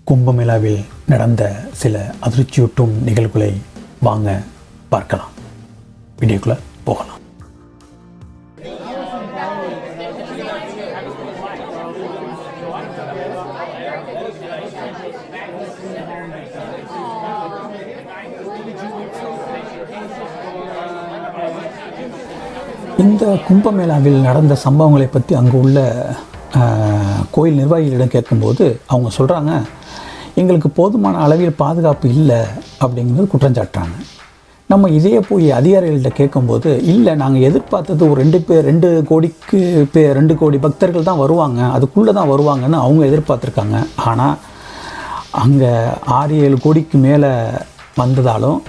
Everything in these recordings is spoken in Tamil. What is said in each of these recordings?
கும்பமேளாவில் நடந்த சில அதிர்ச்சியூட்டும் நிகழ்வுகளை வாங்க பார்க்கலாம். வீடியோக்குள்ளே போகலாம். இந்த கும்பமேளாவில் நடந்த சம்பவங்களை பற்றி அங்கே உள்ள கோயில் நிர்வாகிகளிடம் கேட்கும்போது அவங்க சொல்கிறாங்க, எங்களுக்கு போதுமான அளவில் பாதுகாப்பு இல்லை அப்படிங்கிறது குற்றஞ்சாட்டுறாங்க. நம்ம இதே போய் அதிகாரிகள்கிட்ட கேட்கும்போது, இல்லை நாங்கள் எதிர்பார்த்தது ஒரு 2 கோடி பக்தர்கள் தான் வருவாங்க, அதுக்குள்ளே தான் வருவாங்கன்னு அவங்க எதிர்பார்த்துருக்காங்க. ஆனால் அங்கே 6-7 கோடிக்கு மேலே வந்ததாலும்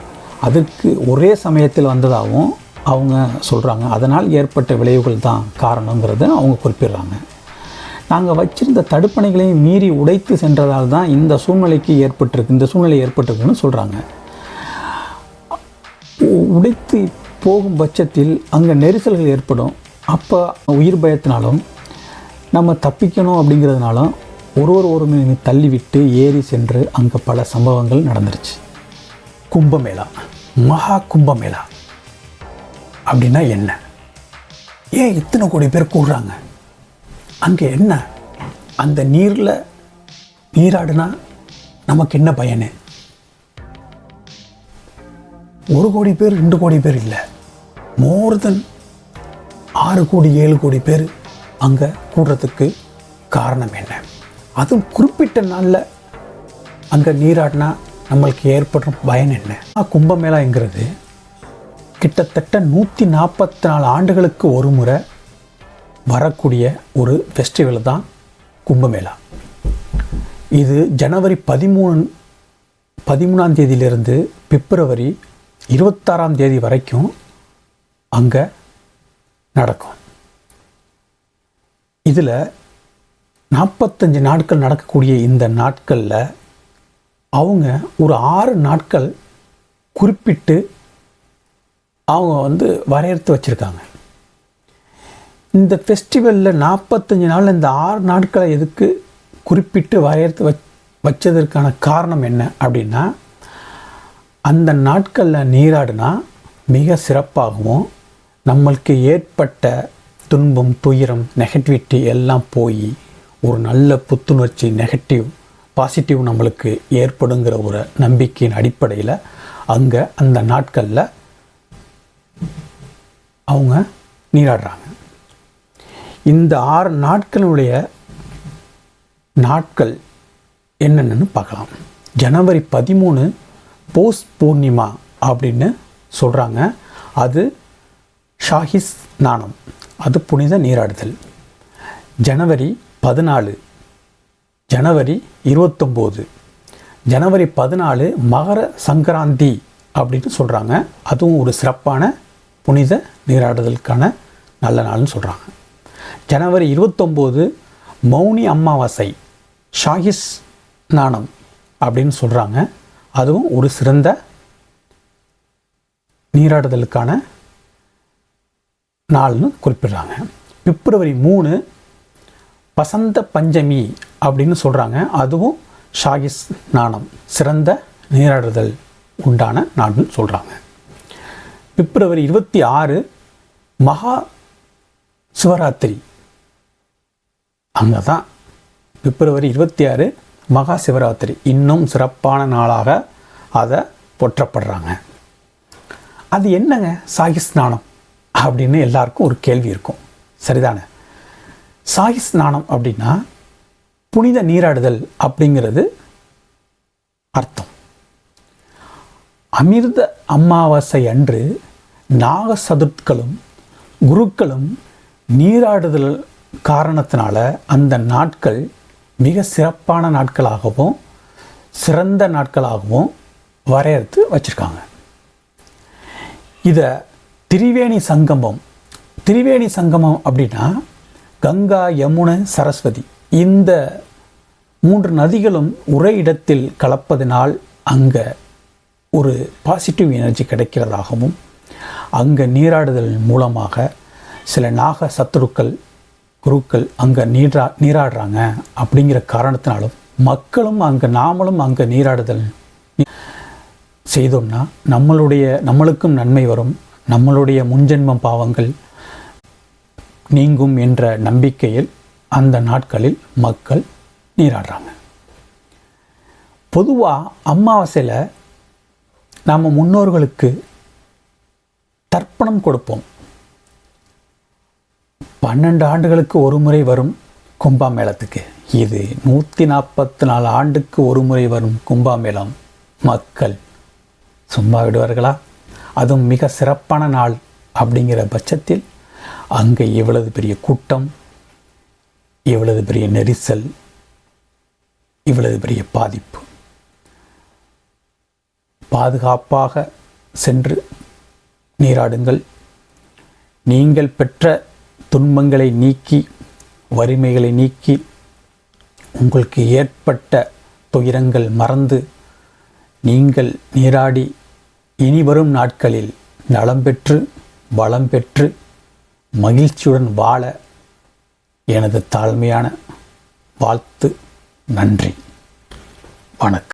அதற்கு ஒரே சமயத்தில் வந்ததாகவும் அவங்க சொல்கிறாங்க. அதனால் ஏற்பட்ட விளைவுகள் தான் காரணங்கிறத அவங்க குறிப்பிடுறாங்க. நாங்கள் வச்சிருந்த தடுப்பணைகளையும் மீறி உடைத்து சென்றதால் தான் இந்த சூழ்நிலை ஏற்பட்டிருக்குன்னு சொல்கிறாங்க. உடைத்து போகும் பட்சத்தில் அங்கே நெரிசல்கள் ஏற்படும். அப்போ உயிர் பயத்தினாலும் நம்ம தப்பிக்கணும் அப்படிங்கிறதுனாலும் ஒரு மீது தள்ளிவிட்டு ஏறி சென்று அங்கே பல சம்பவங்கள் நடந்துருச்சு. கும்பமேளா, மகா கும்பமேளா அப்படின்னா என்ன? ஏன் இத்தனை கோடி பேர் கூடுறாங்க? அங்கே என்ன? அந்த நீராடுனா நமக்கு என்ன பயனு? 1 கோடி பேர் 2 கோடி பேர் இல்லை, மோர் தென் 6 கோடி 7 கோடி பேர் அங்கே கூடுறதுக்கு காரணம் என்ன? அதுவும் குறிப்பிட்ட நாளில் அங்கே நீராடினா நம்மளுக்கு ஏற்படுற பயன் என்ன? கும்பமேளாங்கிறது கிட்டத்தட்ட 144 ஆண்டுகளுக்கு ஒரு முறை வரக்கூடிய ஒரு ஃபெஸ்டிவல் தான் கும்பமேளா. இது ஜனவரி 13ஆம் தேதியிலிருந்து பிப்ரவரி 26ஆம் தேதி வரைக்கும் அங்கே நடக்கும். இதில் 45 நாட்கள் நடக்கக்கூடிய இந்த நாட்களில் அவங்க ஒரு 6 நாட்கள் குறிப்பிட்டு அவங்க வரையறுத்து வச்சுருக்காங்க. இந்த ஃபெஸ்டிவலில் 45 நாள் இந்த 6 நாட்களை எதுக்கு குறிப்பிட்டு வரையறுத்து வச்சதற்கான காரணம் என்ன அப்படின்னா, அந்த நாட்களில் நீராடினா மிக சிறப்பாகவும் நம்மளுக்கு ஏற்பட்ட துன்பம், துயரம், நெகட்டிவிட்டி எல்லாம் போய் ஒரு நல்ல புத்துணர்ச்சி, பாசிட்டிவ் நம்மளுக்கு ஏற்படுங்கிற ஒரு நம்பிக்கையின் அடிப்படையில் அங்கே அந்த நாட்களில் அவங்க நீராடுறாங்க. இந்த 6 நாட்களுடைய நாட்கள் என்னென்னு பார்க்கலாம். ஜனவரி 13 போஸ் பூர்ணிமா அப்படின்னு சொல்கிறாங்க. அது ஷாஹி ஸ்நானம், அது புனித நீராடுதல். ஜனவரி 14, ஜனவரி 29, ஜனவரி 14 மகர சங்கராந்தி அப்படின்னு சொல்கிறாங்க. அதுவும் ஒரு சிறப்பான புனித நீராடுதலுக்கான நல்ல நாள்னு சொல்கிறாங்க. ஜனவரி 29 மௌனி அமாவாசை, ஷாஹி ஸ்நானம் அப்படின்னு சொல்கிறாங்க. அதுவும் ஒரு சிறந்த நீராடுதலுக்கான நாள்னு குறிப்பிடுறாங்க. பிப்ரவரி 3 பசந்த பஞ்சமி அப்படின்னு சொல்கிறாங்க. அதுவும் ஷாஹி ஸ்நானம், சிறந்த நீராடுதல் உண்டான நாள்னு சொல்கிறாங்க. பிப்ரவரி 26 மகா சிவராத்திரி. அங்கே தான் பிப்ரவரி 26 மகா சிவராத்திரி இன்னும் சிறப்பான நாளாக அதை போற்றப்படுறாங்க. அது என்னங்க ஷாஹி ஸ்நானம் அப்படின்னு எல்லாருக்கும் ஒரு கேள்வி இருக்கும், சரிதானே? ஷாஹி ஸ்நானம் அப்படின்னா புனித நீராடுதல் அப்படிங்கிறது அர்த்தம். அமிர்த அமாவாசை அன்று நாக சதுர்த்திகளும் குருக்களும் நீராடுதல் காரணத்தினால அந்த நாட்கள் மிக சிறப்பான நாட்களாகவும் சிறந்த நாட்களாகவும் வரையறுத்து வச்சுருக்காங்க. இதை திரிவேணி சங்கமம் அப்படின்னா கங்கா, யமுனை, சரஸ்வதி இந்த 3 நதிகளும் ஒரே இடத்தில் கலப்பதினால் அங்கே ஒரு பாசிட்டிவ் எனர்ஜி கிடைக்கிறதாகவும், அங்கே நீராடுதல் மூலமாக சில நாக சத்துருக்கள் குருக்கள் அங்கே நீராடுறாங்க அப்படிங்கிற காரணத்தினாலும் மக்களும் அங்கே நாமளும் அங்கே நீராடுதல் செய்தோம்னா நம்மளுக்கும் நன்மை வரும், நம்மளுடைய முன்ஜென்ம பாவங்கள் நீங்கும் என்ற நம்பிக்கையில் அந்த நாட்களில் மக்கள் நீராடுறாங்க. பொதுவாக அமாவாசையில் நாம் முன்னோர்களுக்கு தர்ப்பணம் கொடுப்போம். 12 ஆண்டுகளுக்கு ஒரு முறை வரும் கும்பாமேளத்துக்கு. இது 144 ஆண்டுக்கு ஒரு முறை வரும் கும்பாமேளம். மக்கள் சும்மா விடுவார்களா? அதுவும் மிக சிறப்பான நாள் அப்படிங்கிற பட்சத்தில் அங்கே இவ்வளவு பெரிய கூட்டம், இவ்வளவு பெரிய நெரிசல், இவ்வளவு பெரிய பாதிப்பு. பாதுகாப்பாக சென்று நீராடுங்கள். நீங்கள் பெற்ற துன்பங்களை நீக்கி, வறுமைகளை நீக்கி, உங்களுக்கு ஏற்பட்ட துயரங்கள் மறந்து நீங்கள் நீராடி இனி வரும் நாட்களில் நலம் பெற்று வளம் பெற்று மகிழ்ச்சியுடன் வாழ எனது தாழ்மையான வாழ்த்து. நன்றி, வணக்கம்.